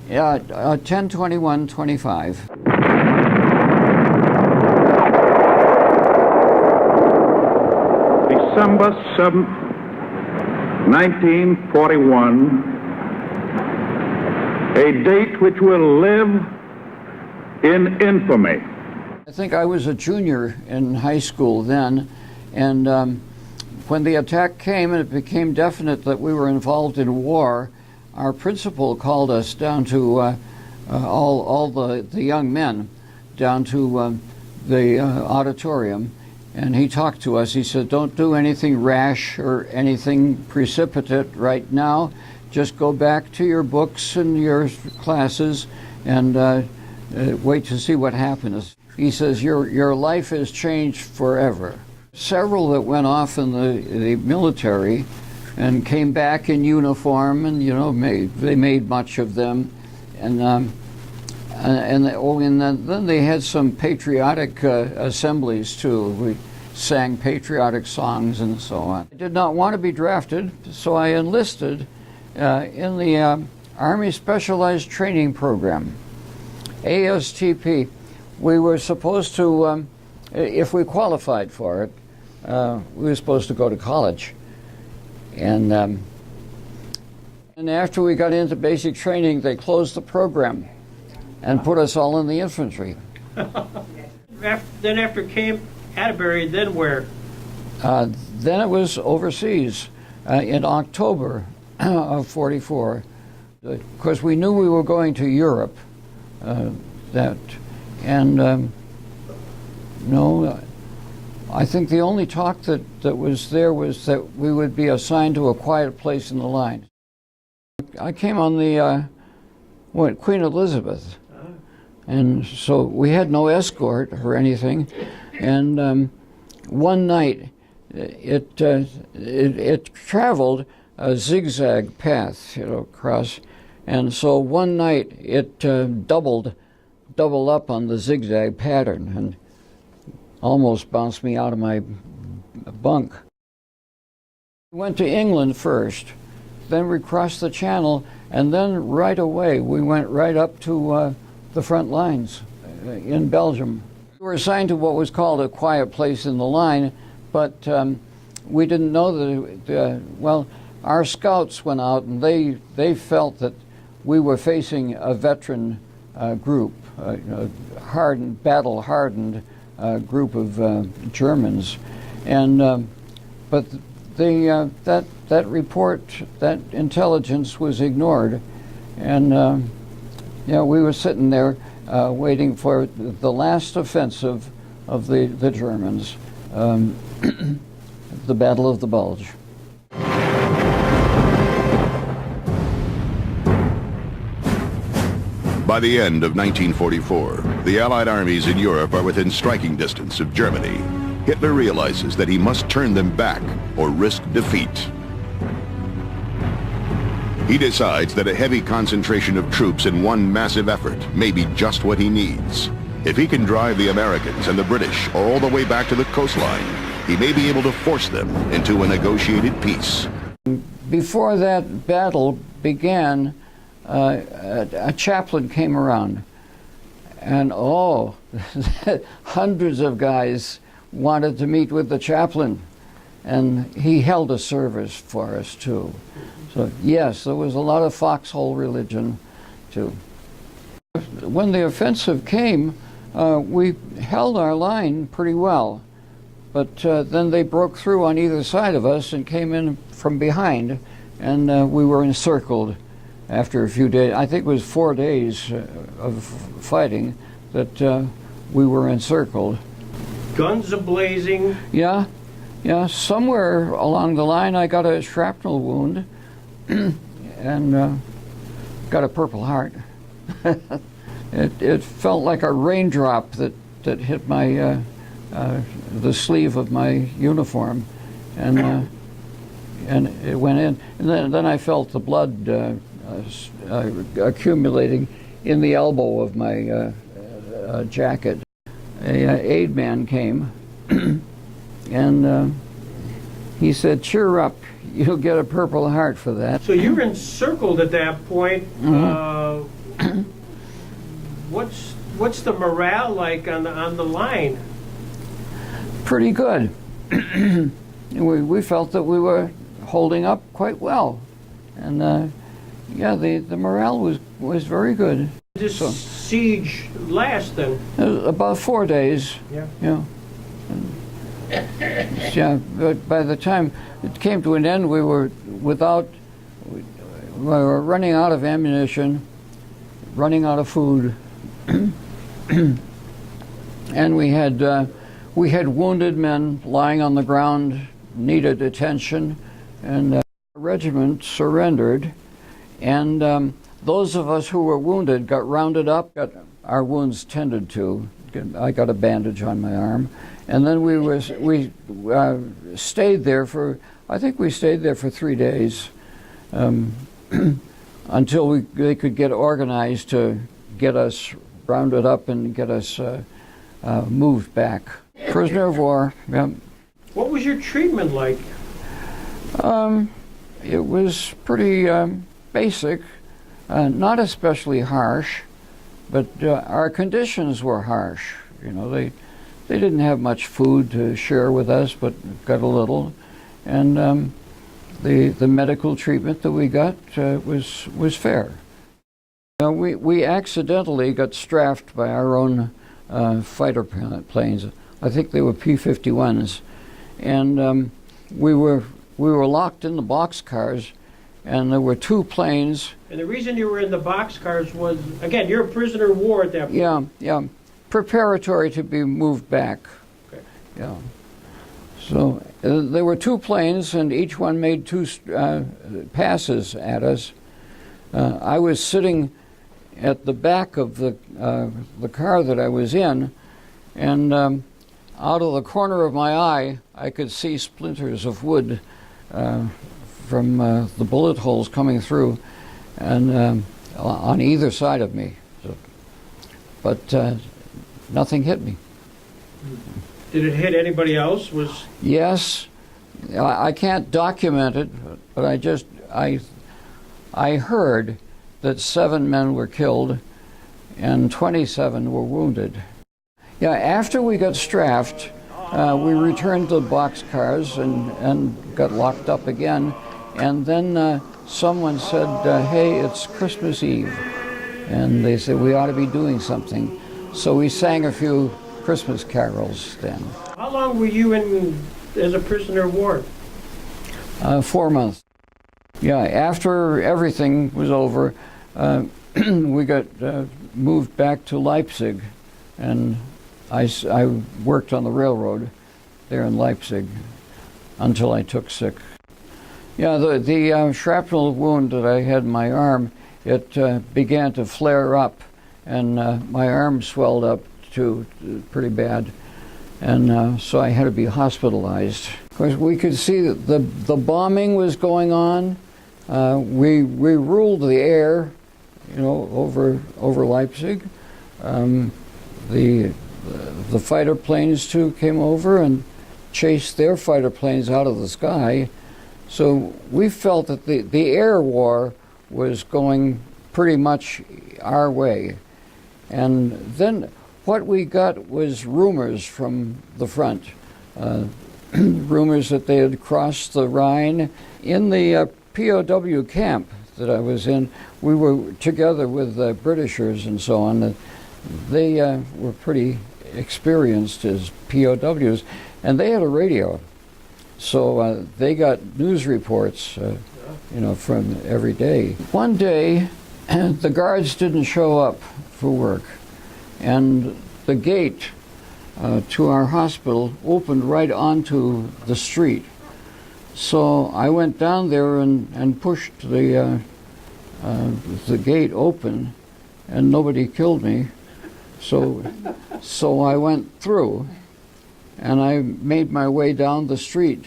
Yeah, 10/21/25. December 7th, 1941, a date which will live in infamy. I think I was a junior in high school then, and when the attack came and it became definite that we were involved in war, our principal called us down to all the young men down to the auditorium, and he talked to us. He said, "Don't do anything rash or anything precipitate right now. Just go back to your books and your classes and wait to see what happens." He says, your life has changed forever. Several that went off in the military and came back in uniform, and they made much of them, and then they had some patriotic assemblies too. We sang patriotic songs and so on. I did not want to be drafted, so I enlisted in the Army Specialized Training Program, ASTP. We were supposed to, if we qualified for it, we were supposed to go to college. And after we got into basic training, they closed the program and put us all in the infantry. Then after Camp Atterbury, then where? Then it was overseas in October of '44. Of course, we knew we were going to Europe. I think the only talk that was there was that we would be assigned to a quiet place in the line. I came on the Queen Elizabeth, and so we had no escort or anything. And one night, it traveled a zigzag path, across, and so one night it doubled up on the zigzag pattern and almost bounced me out of my bunk. We went to England first, then we crossed the Channel, and then right away we went right up to the front lines in Belgium. We were assigned to what was called a quiet place in the line, but we didn't know that, our scouts went out and they felt that we were facing a veteran group, battle-hardened group of Germans, and but that report, that intelligence was ignored, and we were sitting there waiting for the last offensive of the Germans, the Battle of the Bulge. By the end of 1944, the Allied armies in Europe are within striking distance of Germany. Hitler realizes that he must turn them back or risk defeat. He decides that a heavy concentration of troops in one massive effort may be just what he needs. If he can drive the Americans and the British all the way back to the coastline, he may be able to force them into a negotiated peace. Before that battle began, a chaplain came around, and hundreds of guys wanted to meet with the chaplain, and he held a service for us too. So yes, there was a lot of foxhole religion too. When the offensive came, we held our line pretty well, but then they broke through on either side of us and came in from behind, and we were encircled. After a few days, I think it was 4 days of fighting, that we were encircled. Guns a-blazing? Yeah. Somewhere along the line I got a shrapnel wound and got a Purple Heart. It felt like a raindrop that hit my the sleeve of my uniform, and it went in. And then I felt the blood accumulating in the elbow of my jacket. A aide man came and he said, "Cheer up, you'll get a Purple Heart for that. So you're encircled at that point. What's the morale like on the line? Pretty good. we felt that we were holding up quite well, and yeah, the morale was very good. This siege last then? About 4 days. Yeah. Yeah. Yeah, but by the time it came to an end, we were running out of ammunition, running out of food, and we had wounded men lying on the ground, needed attention, and the regiment surrendered, and those of us who were wounded got rounded up, got our wounds tended to. I got a bandage on my arm, and then we stayed there for, I think we stayed there for 3 days, until they could get organized to get us rounded up and get us moved back. Prisoner of war. Yeah. What was your treatment like? It was pretty basic, not especially harsh, but our conditions were harsh. You know, they didn't have much food to share with us, but got a little, and the medical treatment that we got was fair. We accidentally got strafed by our own fighter planes. I think they were P-51s, and we were locked in the boxcars, and there were 2 planes. And the reason you were in the boxcars was, again, you're a prisoner of war at that point. Yeah, preparatory to be moved back. Okay. Yeah. So there were 2 planes, and each one made 2 passes at us. I was sitting at the back of the car that I was in, and out of the corner of my eye, I could see splinters of wood from the bullet holes coming through, and on either side of me. So, but nothing hit me. Did it hit anybody else? Yes, I can't document it, but I heard that 7 men were killed and 27 were wounded. Yeah, after we got strafed, we returned to the boxcars and got locked up again, and then someone said, hey, it's Christmas Eve, and they said we ought to be doing something. So we sang a few Christmas carols then. How long were you in as a prisoner of war? 4 months. Yeah, after everything was over, we got moved back to Leipzig, and I worked on the railroad there in Leipzig until I took sick. Yeah, the shrapnel wound that I had in my arm, it began to flare up, and my arm swelled up too, pretty bad, and so I had to be hospitalized. Of course, we could see that the bombing was going on. We ruled the air, you know, over Leipzig. The fighter planes too came over and chased their fighter planes out of the sky. So we felt that the air war was going pretty much our way. And then what we got was rumors from the front, rumors that they had crossed the Rhine. In the POW camp that I was in, we were together with Britishers and so on. They were pretty experienced as POWs, and they had a radio. So they got news reports, you know, from every day. One day, the guards didn't show up for work, and the gate to our hospital opened right onto the street. So I went down there and pushed the gate open, and nobody killed me. So I went through, and I made my way down the street,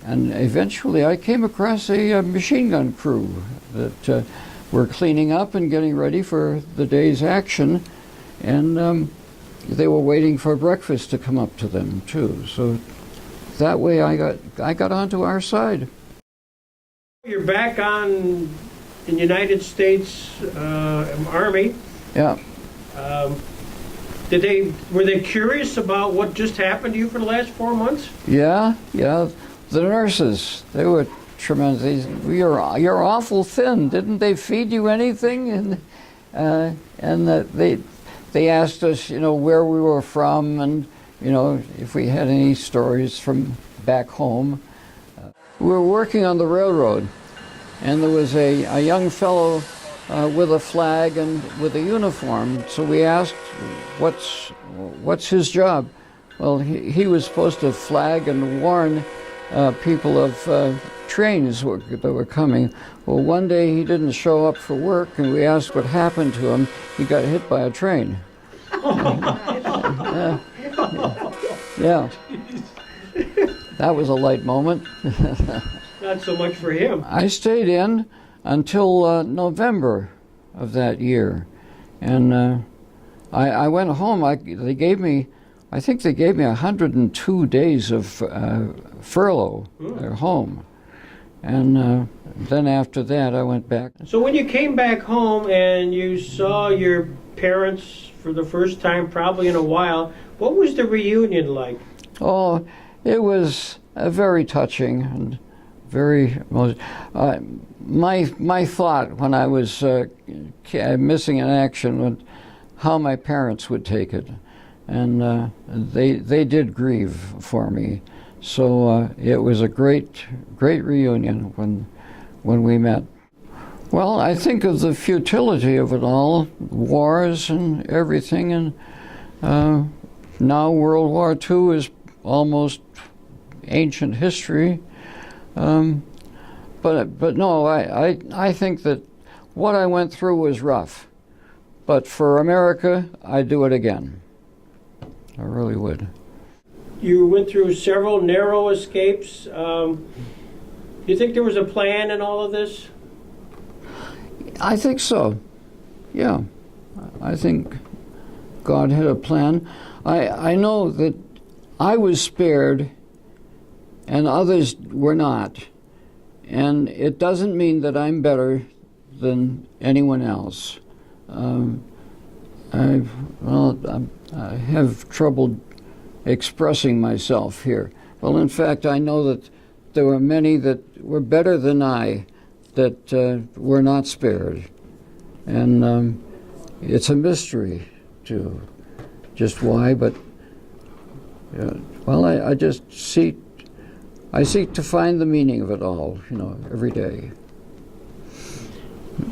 and eventually I came across a machine gun crew that were cleaning up and getting ready for the day's action, and they were waiting for breakfast to come up to them too. So that way I got onto our side. You're back on in United States Army. Yeah. Were they curious about what just happened to you for the last 4 months? Yeah. The nurses, they were tremendous. You're awful thin. Didn't they feed you anything? And they asked us, where we were from, and if we had any stories from back home. We were working on the railroad, and there was a young fellow with a flag and with a uniform. So we asked, what's his job? Well, he was supposed to flag and warn people of trains that were coming. Well, one day he didn't show up for work, and we asked what happened to him. He got hit by a train. Yeah. That was a light moment. Not so much for him. I stayed in until November of that year, and I went home. They gave me 102 days of furlough at home, and then after that I went back. So when you came back home and you saw your parents for the first time probably in a while, what was the reunion like? Oh, it was very touching and very. My thought when I was missing in action was how my parents would take it, and they did grieve for me. So it was a great reunion when we met. Well, I think of the futility of it all, wars and everything, and now World War II is almost ancient history. But no, I think that what I went through was rough. But for America, I'd do it again. I really would. You went through several narrow escapes. Do you think there was a plan in all of this? I think so. Yeah. I think God had a plan. I know that I was spared and others were not. And it doesn't mean that I'm better than anyone else. I have trouble expressing myself here. Well, in fact, I know that there were many that were better than I that were not spared. And it's a mystery to just why, but well, I just seek to find the meaning of it all, every day.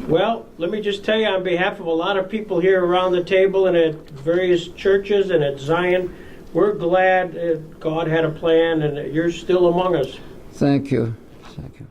Well, let me just tell you on behalf of a lot of people here around the table and at various churches and at Zion, we're glad God had a plan and that you're still among us. Thank you. Thank you.